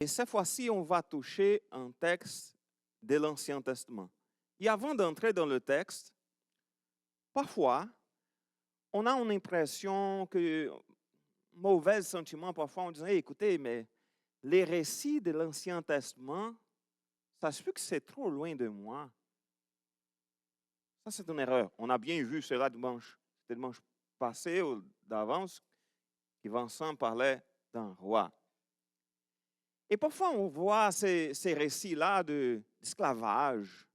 Et cette fois-ci, on va toucher un texte de l'Ancien Testament. Et avant d'entrer dans le texte, parfois, on a une impression que, mauvais sentiment, parfois on dit, hey, écoutez, mais les récits de l'Ancien Testament, ça se peut que c'est trop loin de moi. Ça, c'est une erreur. On a bien vu cela dimanche passé ou d'avance, qui Vincent parlait d'un roi. Et parfois, on voit ces récits-là d'esclavage,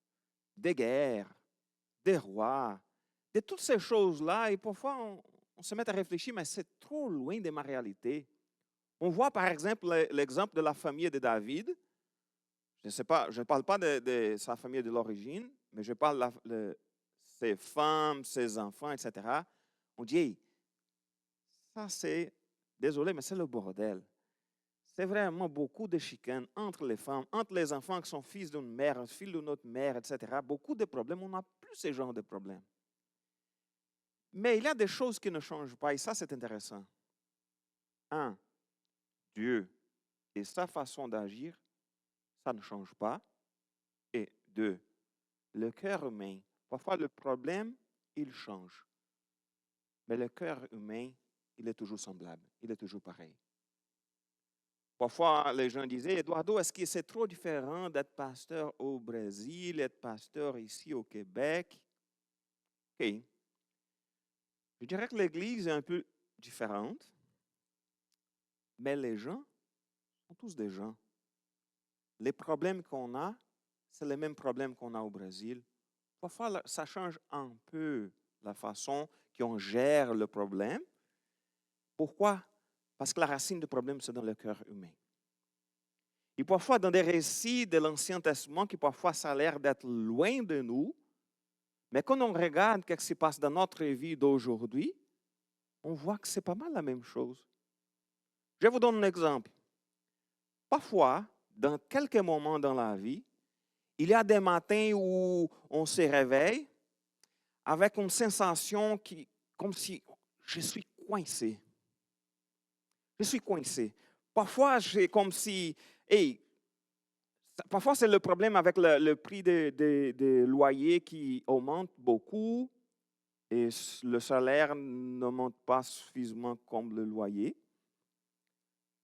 des guerres, des rois, de toutes ces choses-là, et parfois, on se met à réfléchir, mais c'est trop loin de ma réalité. On voit, par exemple, l'exemple de la famille de David. Je ne sais pas, je ne parle pas de sa famille de l'origine, mais je parle de ses femmes, ses enfants, etc. On dit, hey, ça c'est, désolé, mais c'est le bordel. C'est vraiment beaucoup de chicanes entre les femmes, entre les enfants qui sont fils d'une mère, fils d'une autre mère, etc. Beaucoup de problèmes. On n'a plus ce genre de problèmes. Mais il y a des choses qui ne changent pas, et ça c'est intéressant. Un, Dieu et sa façon d'agir, ça ne change pas. Et deux, le cœur humain, parfois le problème, il change. Mais le cœur humain, il est toujours semblable, il est toujours pareil. Parfois, les gens disaient, Eduardo, est-ce que c'est trop différent d'être pasteur au Brésil, d'être pasteur ici au Québec? OK. Je dirais que l'Église est un peu différente, mais les gens sont tous des gens. Les problèmes qu'on a, c'est les mêmes problèmes qu'on a au Brésil. Parfois, ça change un peu la façon qu'on gère le problème. Pourquoi? Parce que la racine du problème, c'est dans le cœur humain. Et parfois, dans des récits de l'Ancien Testament, qui parfois ça a l'air d'être loin de nous, mais quand on regarde ce qui se passe dans notre vie d'aujourd'hui, on voit que c'est pas mal la même chose. Je vous donne un exemple. Parfois, dans quelques moments dans la vie, il y a des matins où on se réveille avec une sensation comme si je suis coincé. Je suis coincé. Parfois, c'est comme si, hey, parfois c'est le problème avec le prix des loyers qui augmente beaucoup et le salaire ne monte pas suffisamment comme le loyer.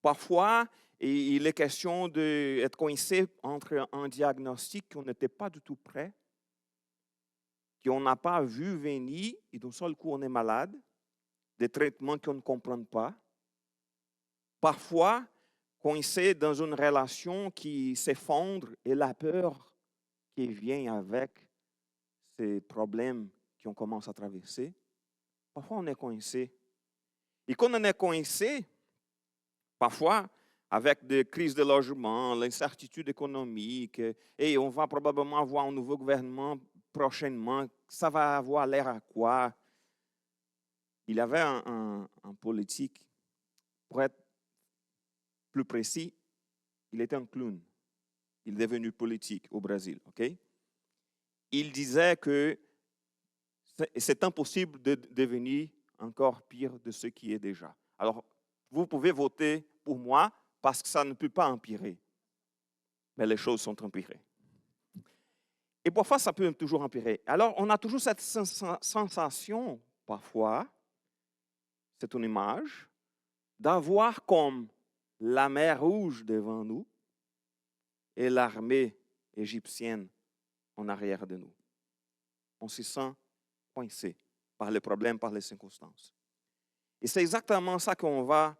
Parfois, il est question d'être coincé entre un diagnostic qu'on n'était pas du tout prêt, qu'on n'a pas vu venir, et d'un seul coup, on est malade, des traitements qu'on ne comprend pas. Parfois, coincé dans une relation qui s'effondre et la peur qui vient avec ces problèmes qu'on commence à traverser. Parfois, on est coincé. Et quand on est coincé, parfois, avec des crises de logement, l'incertitude économique, et on va probablement avoir un nouveau gouvernement prochainement, ça va avoir l'air à quoi? Il y avait un politique, pour être plus précis, il était un clown. Il est devenu politique au Brésil, OK? Il disait que c'est impossible de devenir encore pire de ce qui est déjà. Alors, vous pouvez voter pour moi parce que ça ne peut pas empirer. Mais les choses sont empirées. Et parfois, ça peut toujours empirer. Alors, on a toujours cette sensation, parfois, c'est une image, d'avoir comme la mer Rouge devant nous et l'armée égyptienne en arrière de nous. On se sent coincé par les problèmes, par les circonstances. Et c'est exactement ça qu'on va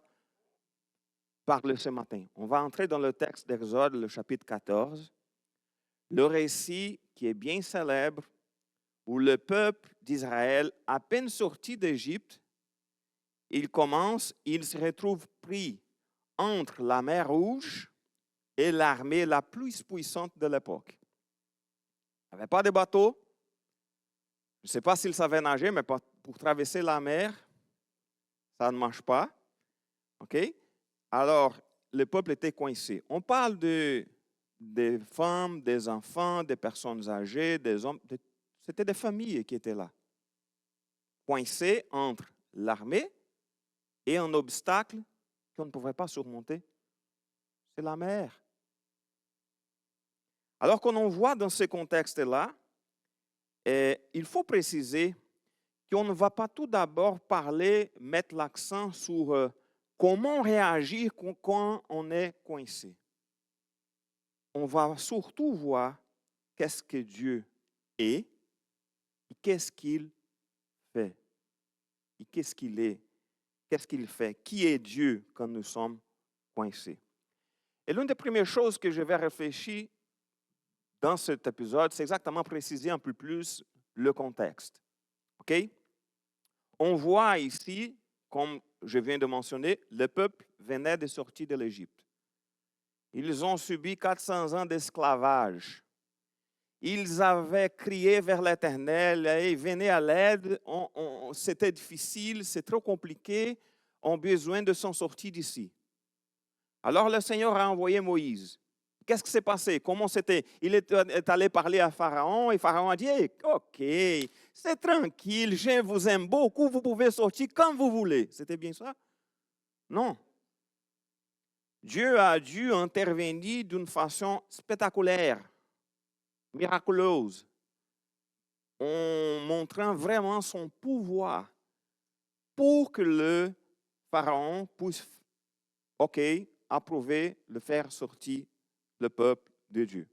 parler ce matin. On va entrer dans le texte d'Exode, le chapitre 14, le récit qui est bien célèbre, où le peuple d'Israël, à peine sorti d'Égypte, il se retrouve pris entre la mer Rouge et l'armée la plus puissante de l'époque. Il n'y avait pas de bateau. Je ne sais pas s'ils savaient nager, mais pour traverser la mer, ça ne marche pas. OK? Alors, le peuple était coincé. On parle des femmes, des enfants, des personnes âgées, des hommes. C'était des familles qui étaient là. Coincés entre l'armée et un obstacle qu'on ne pouvait pas surmonter. C'est la mer. Alors qu'on voit dans ce contexte-là, il faut préciser qu'on ne va pas tout d'abord mettre l'accent sur comment réagir quand on est coincé. On va surtout voir qu'est-ce que Dieu est et qu'est-ce qu'il fait. Et qu'est-ce qu'il est, qu'est-ce qu'il fait, qui est Dieu quand nous sommes coincés. Et l'une des premières choses que je vais réfléchir dans cet épisode, c'est exactement préciser un peu plus le contexte. OK? On voit ici, comme je viens de mentionner, le peuple venait de sortir de l'Égypte. Ils ont subi 400 ans d'esclavage. Ils avaient crié vers l'Éternel, et venez à l'aide, c'était difficile, c'est trop compliqué, on a besoin de s'en sortir d'ici. Alors le Seigneur a envoyé Moïse. Qu'est-ce qui s'est passé? Comment c'était? Il est allé parler à Pharaon et Pharaon a dit, hey, OK, c'est tranquille, je vous aime beaucoup, vous pouvez sortir quand vous voulez. C'était bien ça? Non. Dieu a dû intervenir d'une façon spectaculaire, miraculeuse, en montrant vraiment son pouvoir pour que le Pharaon puisse, OK, approuver, le faire sortir le peuple de Dieu.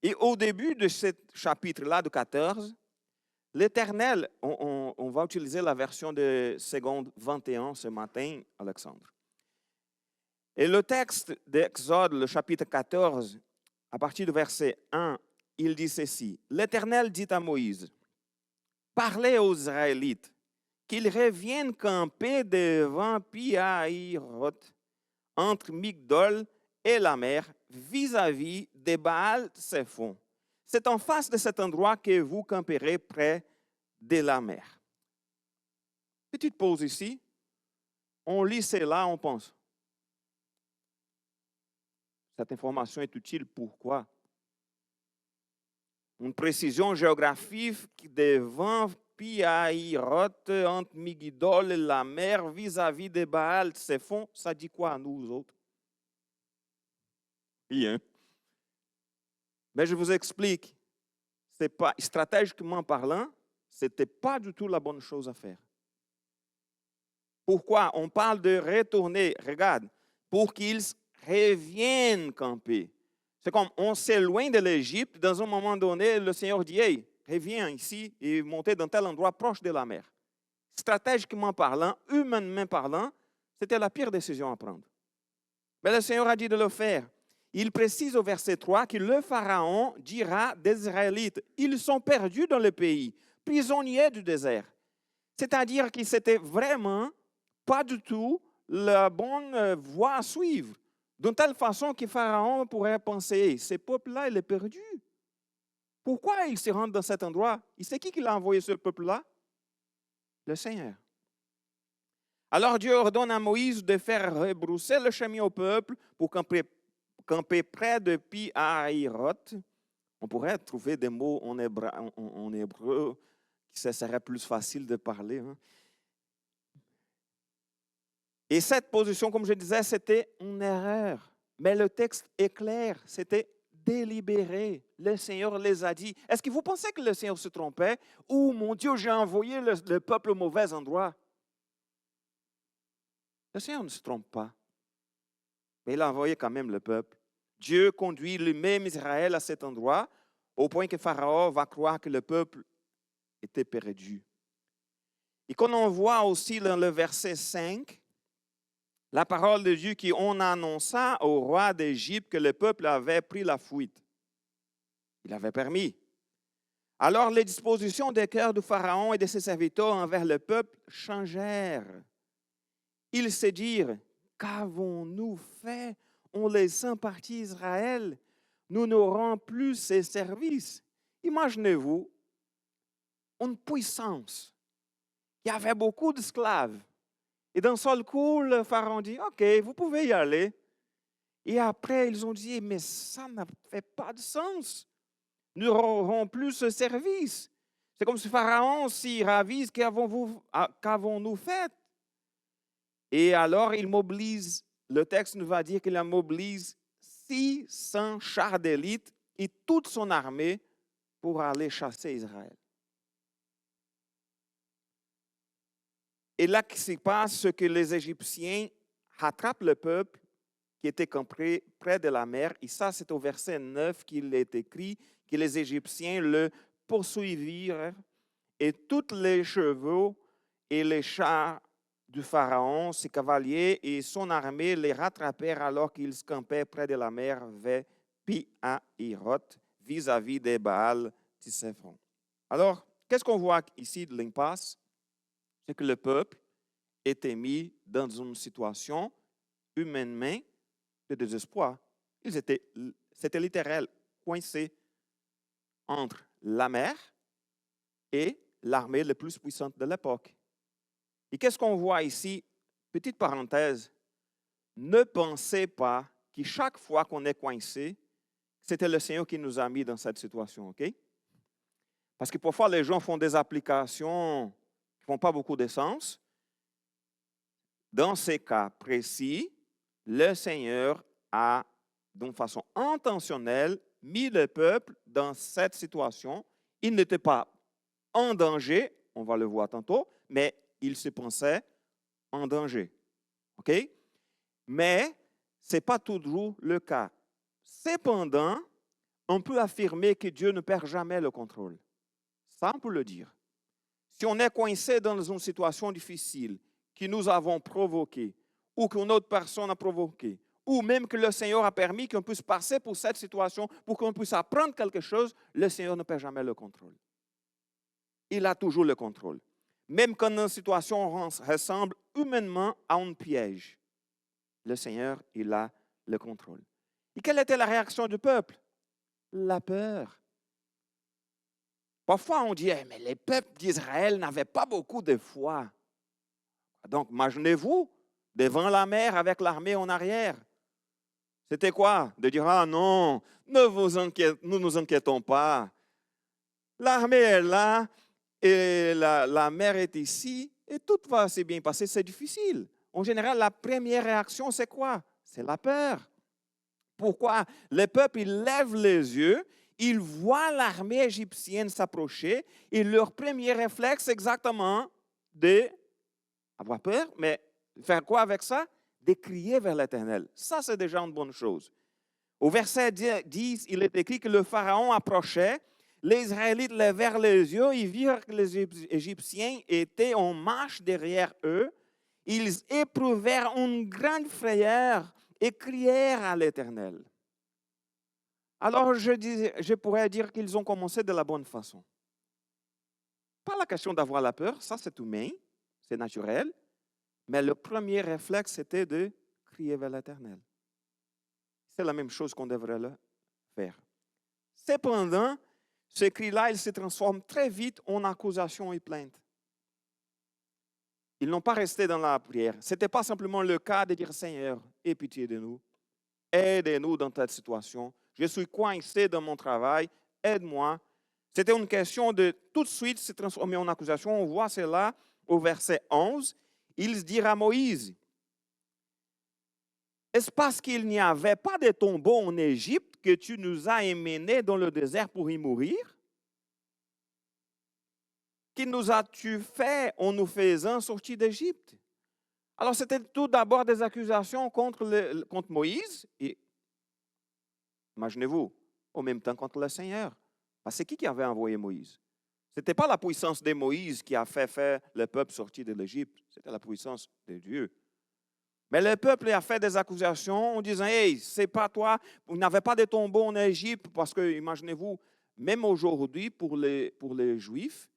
Et au début de ce chapitre-là, de 14, l'Éternel, on va utiliser la version de seconde 21 ce matin, Alexandre. Et le texte d'Exode, le chapitre 14, à partir du verset 1, il dit ceci. L'Éternel dit à Moïse, parlez aux Israélites qu'ils reviennent camper devant Pi-Hahiroth, entre Migdol et la mer, vis-à-vis de Baal-Séphon. C'est en face de cet endroit que vous camperez près de la mer. Petite pause ici. On lit cela, on pense. Cette information est utile. Pourquoi? Une précision géographique devant Pi-Hahiroth, entre Migdol et la mer, vis-à-vis de Baal-Séphon, ça dit quoi à nous autres? Bien. Mais je vous explique. C'est pas, stratégiquement parlant, ce n'était pas du tout la bonne chose à faire. Pourquoi? On parle de retourner. Regarde, pour qu'ils reviennent camper. C'est comme on s'éloigne de l'Égypte. Dans un moment donné, le Seigneur dit, hey, reviens ici et montez dans tel endroit proche de la mer. Stratégiquement parlant, humainement parlant, c'était la pire décision à prendre. Mais le Seigneur a dit de le faire. Il précise au verset 3 que le Pharaon dira des Israélites, ils sont perdus dans le pays, prisonniers du désert. C'est-à-dire que c'était vraiment pas du tout la bonne voie à suivre. D'une telle façon que Pharaon pourrait penser, ce peuple-là, il est perdu. Pourquoi il se rend dans cet endroit? Il sait qui l'a envoyé ce peuple-là? Le Seigneur. Alors Dieu ordonne à Moïse de faire rebrousser le chemin au peuple pour camper près de Pi-Hahiroth. On pourrait trouver des mots en hébreu qui serait plus facile de parler. Hein. Et cette position, comme je disais, c'était une erreur. Mais le texte est clair, c'était délibéré. Le Seigneur les a dit. Est-ce que vous pensez que le Seigneur se trompait? Ou, mon Dieu, j'ai envoyé le peuple au mauvais endroit? Le Seigneur ne se trompe pas. Mais il a envoyé quand même le peuple. Dieu conduit lui-même Israël à cet endroit, au point que Pharaon va croire que le peuple était perdu. Et quand on voit aussi dans le verset 5, la parole de Dieu qui on annonça au roi d'Égypte que le peuple avait pris la fuite. Il avait permis. Alors les dispositions des cœurs du Pharaon et de ses serviteurs envers le peuple changèrent. Ils se dirent, qu'avons-nous fait en laissant partir Israël? Nous n'aurons plus ses services. Imaginez-vous une puissance. Il y avait beaucoup d'esclaves. Et d'un seul coup, le Pharaon dit, OK, vous pouvez y aller. Et après, ils ont dit, mais ça n'a fait pas de sens. Nous n'aurons plus ce service. C'est comme si Pharaon s'y ravise, qu'avons-nous fait? Et alors, il mobilise, le texte nous va dire qu'il mobilise 600 chars d'élite et toute son armée pour aller chasser Israël. Et là, qui se passe, ce que les Égyptiens rattrapent le peuple qui était campé près de la mer. Et ça, c'est au verset 9 qu'il est écrit que les Égyptiens le poursuivirent et tous les chevaux et les chars du Pharaon, ses cavaliers et son armée les rattrapèrent alors qu'ils campaient près de la mer vers Pi-Hahiroth, vis-à-vis des Baal Tséphon. Alors, qu'est-ce qu'on voit ici de l'impasse? C'est que le peuple était mis dans une situation humainement de désespoir. C'était littéral, coincés entre la mer et l'armée la plus puissante de l'époque. Et qu'est-ce qu'on voit ici? Petite parenthèse, ne pensez pas que chaque fois qu'on est coincé, c'était le Seigneur qui nous a mis dans cette situation, OK? Parce que parfois, les gens font des applications qui ne font pas beaucoup de sens. Dans ces cas précis, le Seigneur a, d'une façon intentionnelle, mis le peuple dans cette situation. Il n'était pas en danger, on va le voir tantôt, mais il se pensait en danger. OK? Mais ce n'est pas toujours le cas. Cependant, on peut affirmer que Dieu ne perd jamais le contrôle. Ça, on peut le dire. Si on est coincé dans une situation difficile que nous avons provoquée, ou qu'une autre personne a provoquée, ou même que le Seigneur a permis qu'on puisse passer pour cette situation, pour qu'on puisse apprendre quelque chose, le Seigneur ne perd jamais le contrôle. Il a toujours le contrôle. Même quand une situation ressemble humainement à un piège, le Seigneur, il a le contrôle. Et quelle était la réaction du peuple? La peur. Parfois, on dit, mais les peuples d'Israël n'avaient pas beaucoup de foi. Donc, imaginez-vous, devant la mer avec l'armée en arrière. C'était quoi? De dire, ah non, ne nous inquiétons pas. L'armée est là et la mer est ici et tout va assez bien passer. C'est difficile. En général, la première réaction, c'est quoi? C'est la peur. Pourquoi? Le peuple, il lève les yeux, il voit l'armée égyptienne s'approcher et leur premier réflexe, c'est exactement d'avoir peur, mais faire quoi avec ça? De crier vers l'Éternel. Ça, c'est déjà une bonne chose. Au verset 10, il est écrit que le Pharaon approchait, les Israélites levèrent les yeux, ils virent que les Égyptiens étaient en marche derrière eux, ils éprouvèrent une grande frayeur et crièrent à l'Éternel. Alors, je pourrais dire qu'ils ont commencé de la bonne façon. Pas la question d'avoir la peur, ça c'est humain, c'est naturel, mais le premier réflexe, c'était de crier vers l'Éternel. C'est la même chose qu'on devrait le faire. Cependant, ce cri-là, il se transforme très vite en accusation et plainte. Ils n'ont pas resté dans la prière. Ce n'était pas simplement le cas de dire, Seigneur, aie pitié de nous, aide-nous dans cette situation. Je suis coincé dans mon travail, aide-moi. C'était une question de tout de suite se transformer en accusation. On voit cela au verset 11. Ils dirent à Moïse, est-ce parce qu'il n'y avait pas de tombeau en Égypte que tu nous as emmenés dans le désert pour y mourir? Qui nous as-tu fait en nous faisant sortir d'Égypte? Alors, c'était tout d'abord des accusations contre Moïse, et imaginez-vous, en même temps contre le Seigneur. Parce que c'est qui avait envoyé Moïse? Ce n'était pas la puissance de Moïse qui a fait faire le peuple sortir de l'Égypte, c'était la puissance de Dieu. Mais le peuple a fait des accusations en disant, hey, c'est pas toi, vous n'avez pas de tombeau en Égypte, parce que, imaginez-vous, même aujourd'hui, pour les Juifs,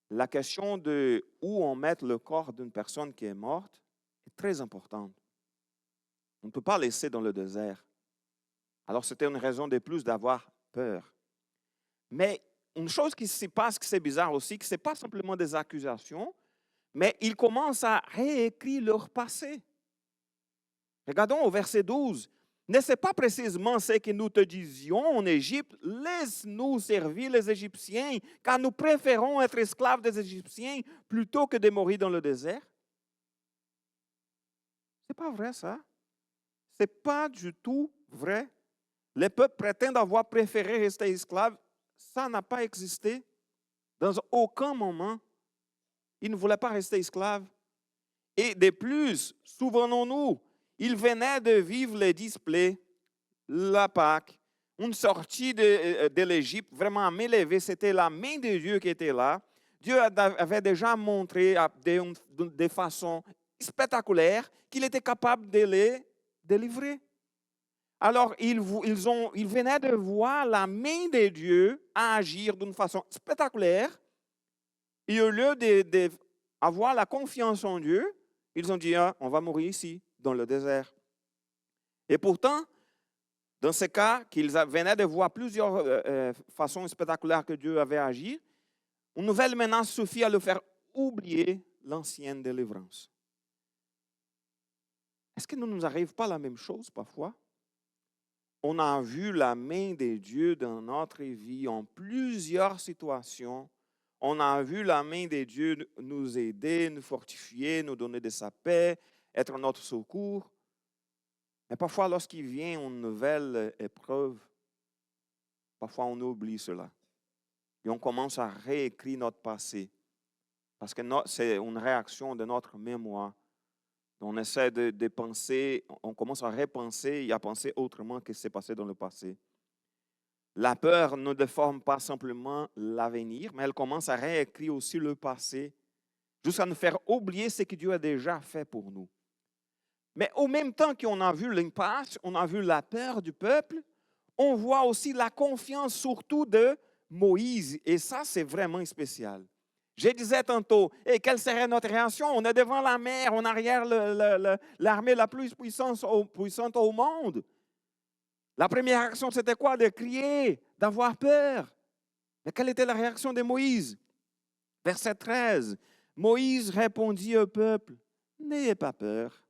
la question de où on met le corps d'une personne qui est morte est très importante. On ne peut pas laisser dans le désert. Alors, c'était une raison de plus d'avoir peur. Mais une chose qui se passe, qui c'est bizarre aussi, que ce n'est pas simplement des accusations, mais ils commencent à réécrire leur passé. Regardons au verset 12. N'est-ce pas précisément ce que nous te disions en Égypte? Laisse-nous servir les Égyptiens, car nous préférons être esclaves des Égyptiens plutôt que de mourir dans le désert. Ce n'est pas vrai ça. Ce n'est pas du tout vrai. Les peuples prétendent avoir préféré rester esclaves. Ça n'a pas existé. Dans aucun moment, ils ne voulaient pas rester esclaves. Et de plus, souvenons-nous, ils venaient de vivre le display, la Pâque, une sortie de l'Égypte vraiment à main levée. C'était la main de Dieu qui était là. Dieu avait déjà montré de façon spectaculaire qu'il était capable de les délivrer. Alors, ils venaient de voir la main de Dieu agir d'une façon spectaculaire. Et au lieu d'avoir la confiance en Dieu, ils ont dit, ah, on va mourir ici, dans le désert. Et pourtant, dans ce cas, qu'ils venaient de voir plusieurs façons spectaculaires que Dieu avait agi, une nouvelle menace suffit à le faire oublier l'ancienne délivrance. Est-ce que ne nous arrive pas la même chose parfois? On a vu la main de Dieu dans notre vie en plusieurs situations. On a vu la main de Dieu nous aider, nous fortifier, nous donner de sa paix, être notre secours. Mais parfois, lorsqu'il vient une nouvelle épreuve, parfois on oublie cela. Et on commence à réécrire notre passé. Parce que c'est une réaction de notre mémoire. On essaie de penser, on commence à repenser et à penser autrement que ce qui s'est passé dans le passé. La peur ne déforme pas simplement l'avenir, mais elle commence à réécrire aussi le passé, jusqu'à nous faire oublier ce que Dieu a déjà fait pour nous. Mais au même temps qu'on a vu l'impasse, on a vu la peur du peuple, on voit aussi la confiance surtout de Moïse. Et ça, c'est vraiment spécial. Je disais tantôt, et quelle serait notre réaction? On est devant la mer, on arrière l'armée la plus puissante au monde. La première réaction, c'était quoi? De crier, d'avoir peur. Mais quelle était la réaction de Moïse? Verset 13. Moïse répondit au peuple, n'ayez pas peur.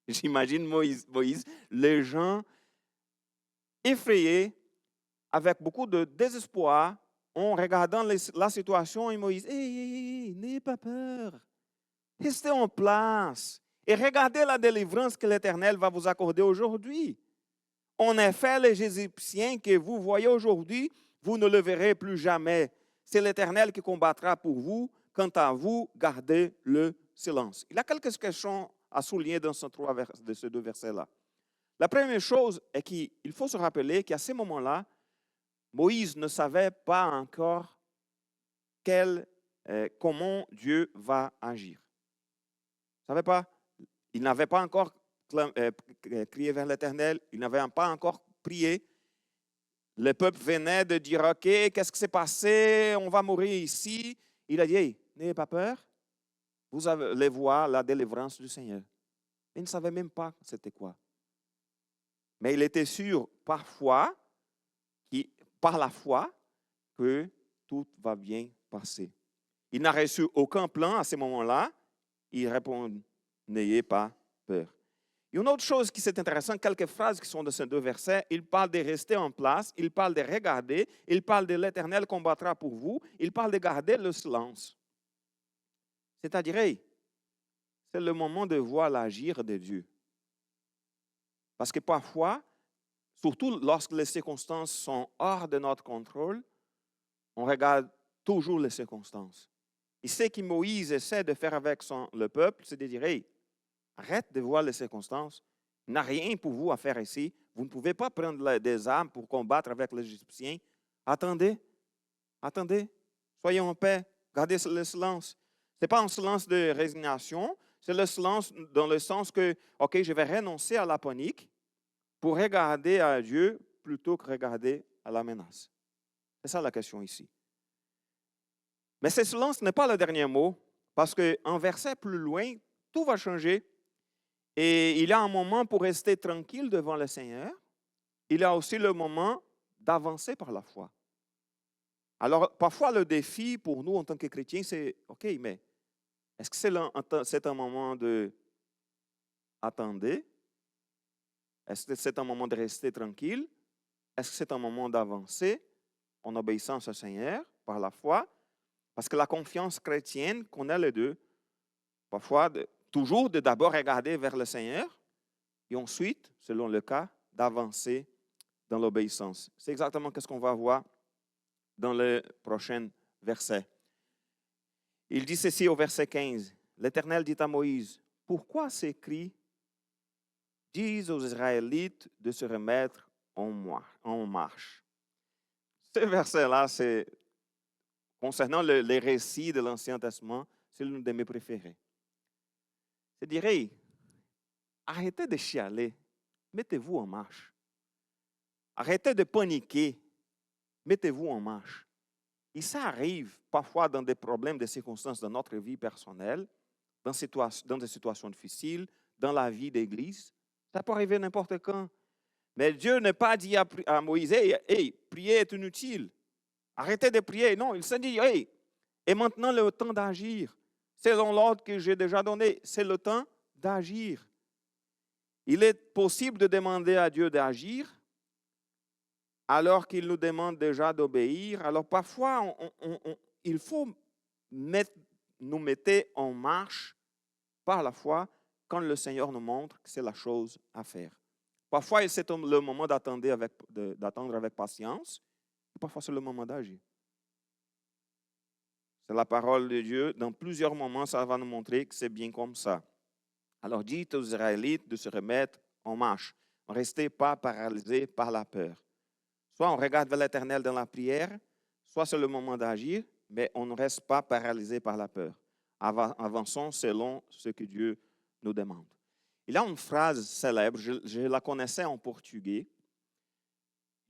J'imagine Moïse, les gens effrayés, avec beaucoup de désespoir, en regardant la situation, et Moïse, n'ayez pas peur. Restez en place et regardez la délivrance que l'Éternel va vous accorder aujourd'hui. En effet, les Égyptiens que vous voyez aujourd'hui, vous ne le verrez plus jamais. C'est l'Éternel qui combattra pour vous. Quant à vous, gardez le silence. Il y a quelques questions à souligner dans ces deux versets-là. La première chose est qu'il faut se rappeler qu'à ce moment-là, Moïse ne savait pas encore comment Dieu va agir. Il ne savait pas. Il n'avait pas encore crié vers l'Éternel. Il n'avait pas encore prié. Le peuple venait de dire, OK, qu'est-ce qui s'est passé? On va mourir ici. Il a dit, hey, n'ayez pas peur. Vous allez voir la délivrance du Seigneur. Il ne savait même pas c'était quoi. Mais il était sûr parfois, par la foi, que tout va bien passer. Il n'a reçu aucun plan à ce moment-là. Il répond, n'ayez pas peur. Et une autre chose qui est intéressante, quelques phrases qui sont de ces deux versets, il parle de rester en place, il parle de regarder, il parle de l'Éternel combattra pour vous, il parle de garder le silence. C'est-à-dire, hey, c'est le moment de voir l'agir de Dieu. Parce que parfois, surtout lorsque les circonstances sont hors de notre contrôle, on regarde toujours les circonstances. Et ce que Moïse essaie de faire avec le peuple, c'est de dire, hey, arrête de voir les circonstances. Il n'y a rien pour vous à faire ici. Vous ne pouvez pas prendre des armes pour combattre avec les Égyptiens. Attendez. Soyez en paix. Gardez le silence. Ce n'est pas un silence de résignation. C'est le silence dans le sens que, OK, je vais renoncer à la panique pour regarder à Dieu plutôt que regarder à la menace. C'est ça la question ici. Mais ce silence n'est pas le dernier mot, parce qu'un verset plus loin, tout va changer. Et il y a un moment pour rester tranquille devant le Seigneur. Il y a aussi le moment d'avancer par la foi. Alors, parfois, le défi pour nous en tant que chrétiens, c'est, OK, mais est-ce que c'est un moment de attendre? Est-ce que c'est un moment de rester tranquille? Est-ce que c'est un moment d'avancer en obéissance au Seigneur par la foi? Parce que la confiance chrétienne connaît les deux. Parfois, toujours de d'abord regarder vers le Seigneur et ensuite, selon le cas, d'avancer dans l'obéissance. C'est exactement ce qu'on va voir dans le prochain verset. Il dit ceci au verset 15. L'Éternel dit à Moïse, « Pourquoi ces cris disent aux Israélites de se remettre en marche? » Ce verset-là, c'est concernant les récits de l'Ancien Testament, c'est l'un de mes préférés. Je dirais, arrêtez de chialer, mettez-vous en marche. Arrêtez de paniquer, mettez-vous en marche. Et ça arrive parfois dans des problèmes, des circonstances de notre vie personnelle, dans des situations difficiles, dans la vie d'église. Ça peut arriver n'importe quand. Mais Dieu n'a pas dit à Moïse, hey, prier est inutile. Arrêtez de prier. Non, il s'est dit, hey, et maintenant le temps d'agir. Selon l'ordre que j'ai déjà donné, c'est le temps d'agir. Il est possible de demander à Dieu d'agir alors qu'il nous demande déjà d'obéir. Alors parfois, il faut nous mettre en marche par la foi quand le Seigneur nous montre que c'est la chose à faire. Parfois, c'est le moment d'attendre avec patience. Parfois, c'est le moment d'agir. C'est la parole de Dieu. Dans plusieurs moments, ça va nous montrer que c'est bien comme ça. Alors, dites aux Israélites de se remettre en marche. Ne restez pas paralysés par la peur. Soit on regarde vers l'Éternel dans la prière, soit c'est le moment d'agir, mais on ne reste pas paralysé par la peur. Avançons selon ce que Dieu nous demande. Il y a une phrase célèbre, je la connaissais en portugais,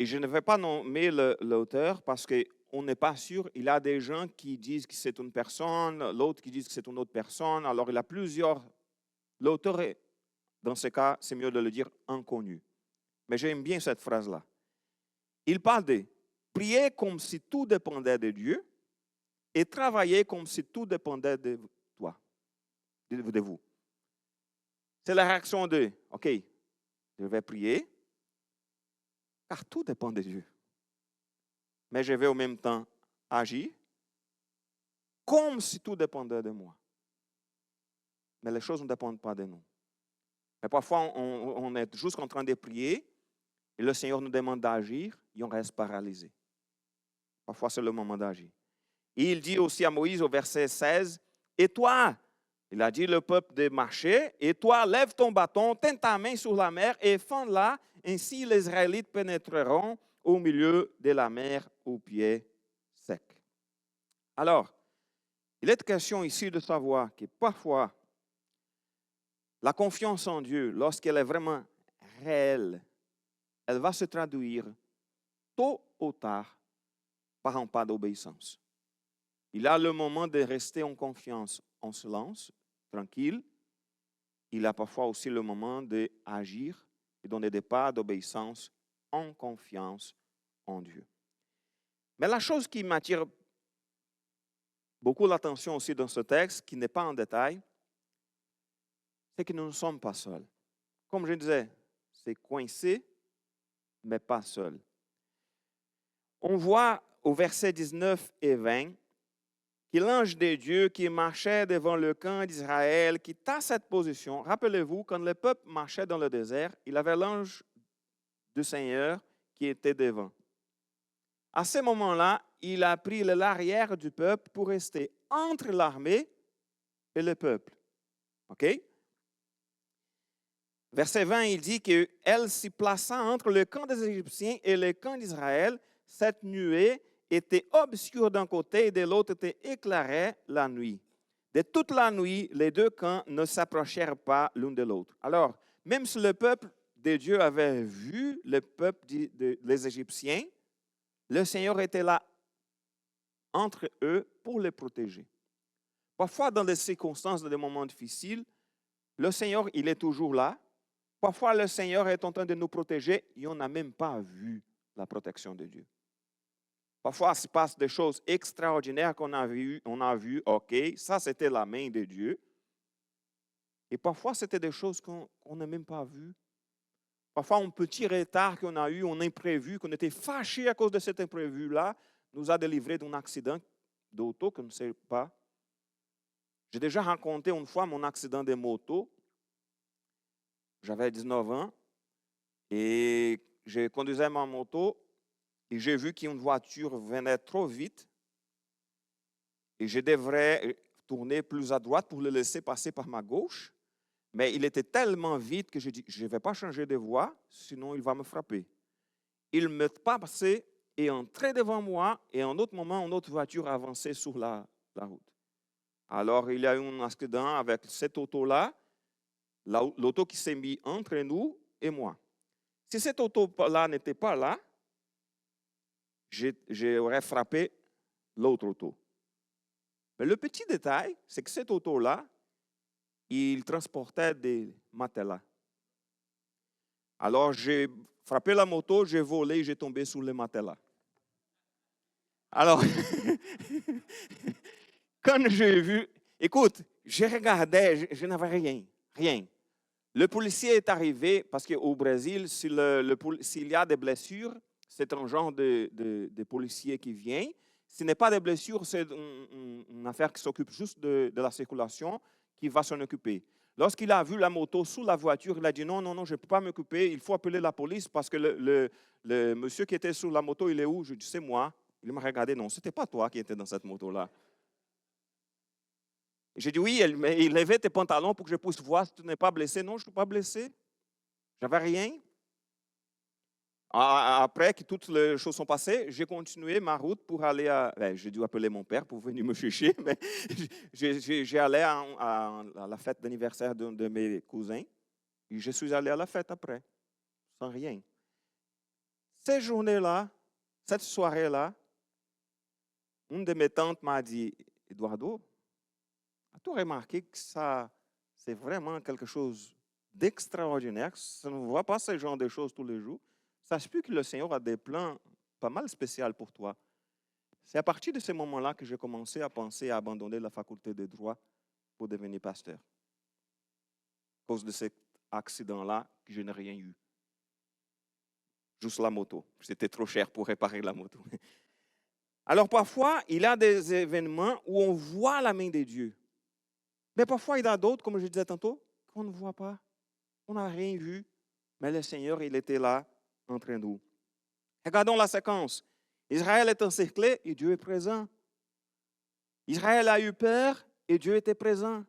et je ne vais pas nommer l'auteur parce qu'on n'est pas sûr. Il y a des gens qui disent que c'est une personne, l'autre qui dit que c'est une autre personne. Alors il y a plusieurs. L'auteur est, dans ce cas, c'est mieux de le dire inconnu. Mais j'aime bien cette phrase-là. Il parle de prier comme si tout dépendait de Dieu et travailler comme si tout dépendait de toi, de vous. C'est la réaction de, OK, je vais prier, car tout dépend de Dieu. Mais je vais au même temps agir comme si tout dépendait de moi. Mais les choses ne dépendent pas de nous. Et parfois, on est juste en train de prier et le Seigneur nous demande d'agir et on reste paralysé. Parfois, c'est le moment d'agir. Et il dit aussi à Moïse au verset 16, « Et toi, il a dit le peuple de marcher, et toi, lève ton bâton, tiens ta main sur la mer et fends-la, ainsi les Israélites pénétreront au milieu de la mer aux pieds secs. » Alors, il est question ici de savoir que parfois, la confiance en Dieu, lorsqu'elle est vraiment réelle, elle va se traduire tôt ou tard par un pas d'obéissance. Il a le moment de rester en confiance, en silence, tranquille. Il a parfois aussi le moment d'agir et donner des pas d'obéissance en confiance en Dieu. Mais la chose qui m'attire beaucoup l'attention aussi dans ce texte, qui n'est pas en détail, c'est que nous ne sommes pas seuls. Comme je disais, c'est coincé, mais pas seul. On voit au verset 19 et 20 que l'ange de Dieu qui marchait devant le camp d'Israël quitta cette position. Rappelez-vous, quand le peuple marchait dans le désert, il avait l'ange du Seigneur qui était devant. À ce moment-là, il a pris l'arrière du peuple pour rester entre l'armée et le peuple. OK? Verset 20, il dit qu'elle s'y plaça entre le camp des Égyptiens et le camp d'Israël. Cette nuée était obscure d'un côté et de l'autre était éclairée la nuit. De toute la nuit, les deux camps ne s'approchèrent pas l'un de l'autre. Alors, même si le peuple de Dieu avait vu le peuple des Égyptiens, le Seigneur était là entre eux pour les protéger. Parfois, dans des circonstances, dans des moments difficiles, le Seigneur, il est toujours là. Parfois, le Seigneur est en train de nous protéger et on n'a même pas vu la protection de Dieu. Parfois, il se passe des choses extraordinaires qu'on a vues, OK, ça c'était la main de Dieu. Et parfois, c'était des choses qu'on n'a même pas vues. Parfois, un petit retard qu'on a eu, un imprévu, qu'on était fâché à cause de cet imprévu-là, nous a délivré d'un accident d'auto que je ne sais pas. J'ai déjà raconté une fois mon accident de moto. J'avais 19 ans. Et je conduisais ma moto et j'ai vu qu'une voiture venait trop vite et je devrais tourner plus à droite pour le laisser passer par ma gauche. Mais il était tellement vite que j'ai dit, je ne vais pas changer de voie, sinon il va me frapper. Il me passait et entrait devant moi et en autre moment, une autre voiture avançait sur la route. Alors, il y a eu un accident avec cette auto-là, l'auto qui s'est mise entre nous et moi. Si cette auto-là n'était pas là, j'aurais frappé l'autre auto. Mais le petit détail, c'est que cette auto-là, il transportait des matelas. Alors, j'ai frappé la moto, j'ai volé, j'ai tombé sur les matelas. Alors, quand j'ai vu, écoute, je regardais, je n'avais rien, rien. Le policier est arrivé parce qu'au Brésil, s'il y a des blessures, c'est un genre de policier qui vient. Ce n'est pas des blessures, c'est une affaire qui s'occupe juste de la circulation, qui va s'en occuper. Lorsqu'il a vu la moto sous la voiture, il a dit non, non, non, je ne peux pas m'occuper, il faut appeler la police parce que le monsieur qui était sur la moto, il est où? Je dis, c'est moi. Il m'a regardé, non, ce n'était pas toi qui étais dans cette moto-là. J'ai dit oui, mais il levait tes pantalons pour que je puisse voir si tu n'es pas blessé. Non, je ne suis pas blessé. Je n'avais rien. Après que toutes les choses sont passées, j'ai continué ma route pour aller à... j'ai dû appeler mon père pour venir me chercher, mais j'ai allé à la fête d'anniversaire de mes cousins. Et je suis allé à la fête après, sans rien. Ces journées-là, cette soirée-là, une de mes tantes m'a dit, Eduardo, as-tu remarqué que ça, c'est vraiment quelque chose d'extraordinaire? Ça ne voit pas ce genre de choses tous les jours. Sache-tu que le Seigneur a des plans pas mal spéciaux pour toi? C'est à partir de ce moment-là que j'ai commencé à penser à abandonner la faculté de droit pour devenir pasteur. À cause de cet accident-là, que je n'ai rien eu. Juste la moto. C'était trop cher pour réparer la moto. Alors parfois, il y a des événements où on voit la main de Dieu. Mais parfois, il y a d'autres, comme je disais tantôt, qu'on ne voit pas. On n'a rien vu. Mais le Seigneur, il était là entre nous. Regardons la séquence. Israël est encerclé et Dieu est présent. Israël a eu peur et Dieu était présent.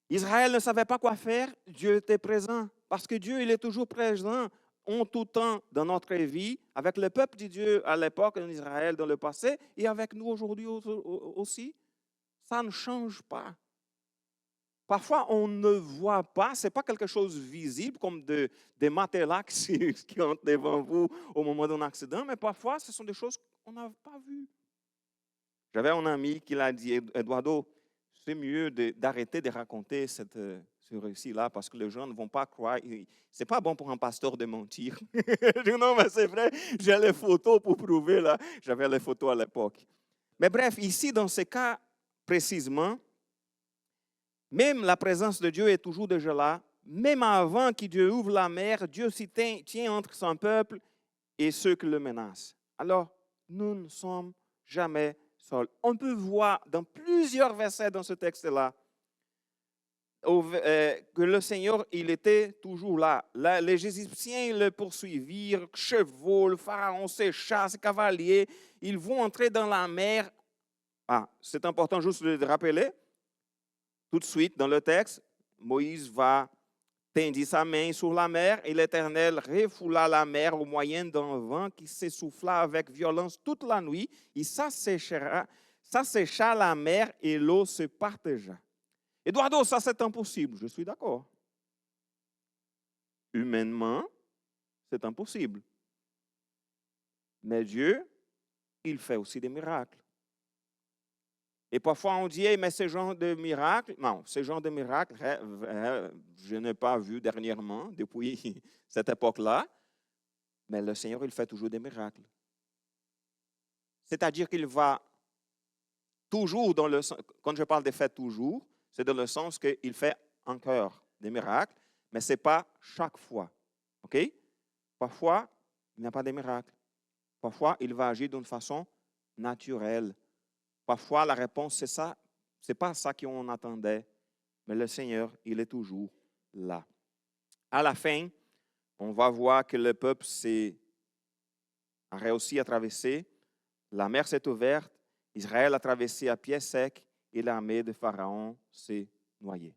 Israël ne savait pas quoi faire, Dieu était présent. Parce que Dieu, il est toujours présent en tout temps dans notre vie, avec le peuple de Dieu à l'époque en Israël dans le passé et avec nous aujourd'hui aussi. Ça ne change pas. Parfois, on ne voit pas, ce n'est pas quelque chose visible comme des matelas qui entrent devant vous au moment d'un accident, mais parfois, ce sont des choses qu'on n'a pas vues. J'avais un ami qui l'a dit, Eduardo, c'est mieux d'arrêter de raconter ce récit-là parce que les gens ne vont pas croire. Ce n'est pas bon pour un pasteur de mentir. Je dis, non, mais c'est vrai, j'ai les photos pour prouver là. J'avais les photos à l'époque. Mais bref, ici, dans ce cas précisément, même la présence de Dieu est toujours déjà là. Même avant que Dieu ouvre la mer, Dieu s'y tient entre son peuple et ceux qui le menacent. Alors, nous ne sommes jamais seuls. On peut voir dans plusieurs versets dans ce texte-là que le Seigneur, il était toujours là. Les Égyptiens le poursuivirent, chevaux, le pharaon, ses chars, ses cavaliers. Ils vont entrer dans la mer. C'est important juste de rappeler. Tout de suite, dans le texte, Moïse va tendre sa main sur la mer et l'Éternel refoula la mer au moyen d'un vent qui s'essouffla avec violence toute la nuit. Et ça sécha la mer et l'eau se partagea. Eduardo, ça c'est impossible. Je suis d'accord. Humainement, c'est impossible. Mais Dieu, il fait aussi des miracles. Et parfois, on dit, mais ce genre de miracle, non, ce genre de miracle, je n'ai pas vu dernièrement, depuis cette époque-là, mais le Seigneur, il fait toujours des miracles. C'est-à-dire qu'il va toujours, quand je parle de fait toujours, c'est dans le sens qu'il fait encore des miracles, mais ce n'est pas chaque fois. OK? Parfois, il n'y a pas de miracle. Parfois, il va agir d'une façon naturelle. Parfois, la réponse, c'est ça. Ce n'est pas ça qu'on attendait, mais le Seigneur, il est toujours là. À la fin, On va voir que le peuple a réussi à traverser. La mer s'est ouverte. Israël a traversé à pied sec et l'armée de Pharaon s'est noyée.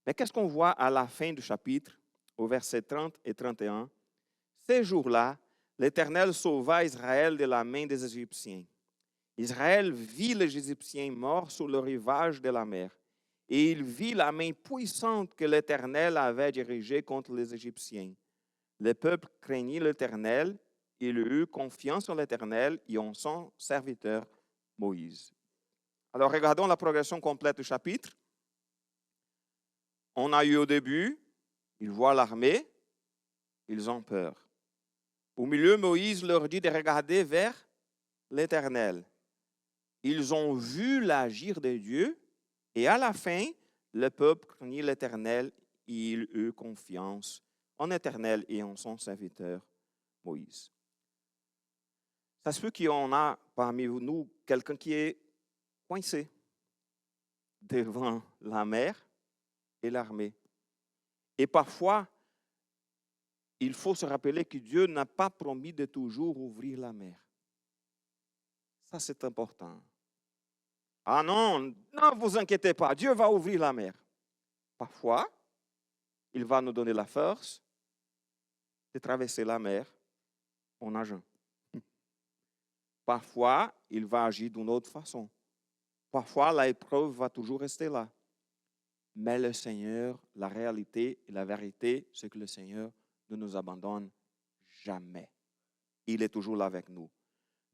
Mais qu'est-ce qu'on voit à la fin du chapitre, au verset 30 et 31? Ces jours-là, l'Éternel sauva Israël de la main des Égyptiens. Israël vit les Égyptiens morts sur le rivage de la mer. Et il vit la main puissante que l'Éternel avait dirigée contre les Égyptiens. Le peuple craignit l'Éternel, il eut confiance en l'Éternel et en son serviteur Moïse. Alors regardons la progression complète du chapitre. On a eu au début, ils voient l'armée, ils ont peur. Au milieu, Moïse leur dit de regarder vers l'Éternel. Ils ont vu l'agir de Dieu et à la fin, le peuple craignit l'Éternel et il eut confiance en l'Éternel et en son serviteur Moïse. Ça se peut qu'il y en a parmi nous quelqu'un qui est coincé devant la mer et l'armée. Et parfois, il faut se rappeler que Dieu n'a pas promis de toujours ouvrir la mer. Ça, c'est important. Ah non, ne vous inquiétez pas, Dieu va ouvrir la mer. Parfois, il va nous donner la force de traverser la mer en nageant. Parfois, il va agir d'une autre façon. Parfois, l'épreuve va toujours rester là. Mais le Seigneur, la réalité et la vérité, c'est que le Seigneur ne nous abandonne jamais. Il est toujours là avec nous.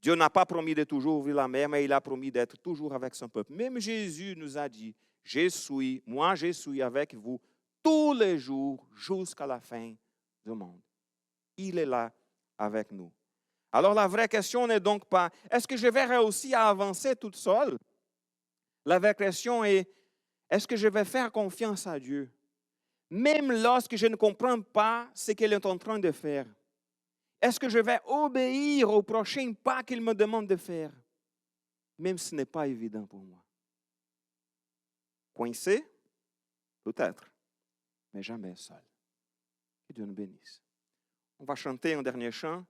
Dieu n'a pas promis de toujours ouvrir la mer, mais il a promis d'être toujours avec son peuple. Même Jésus nous a dit, je suis avec vous tous les jours jusqu'à la fin du monde. Il est là avec nous. Alors la vraie question n'est donc pas, est-ce que je vais réussir à avancer toute seule? La vraie question est, est-ce que je vais faire confiance à Dieu? Même lorsque je ne comprends pas ce qu'il est en train de faire. Est-ce que je vais obéir au prochain pas qu'il me demande de faire? Même si ce n'est pas évident pour moi. Coincé? Peut-être, mais jamais seul. Que Dieu nous bénisse. On va chanter un dernier chant.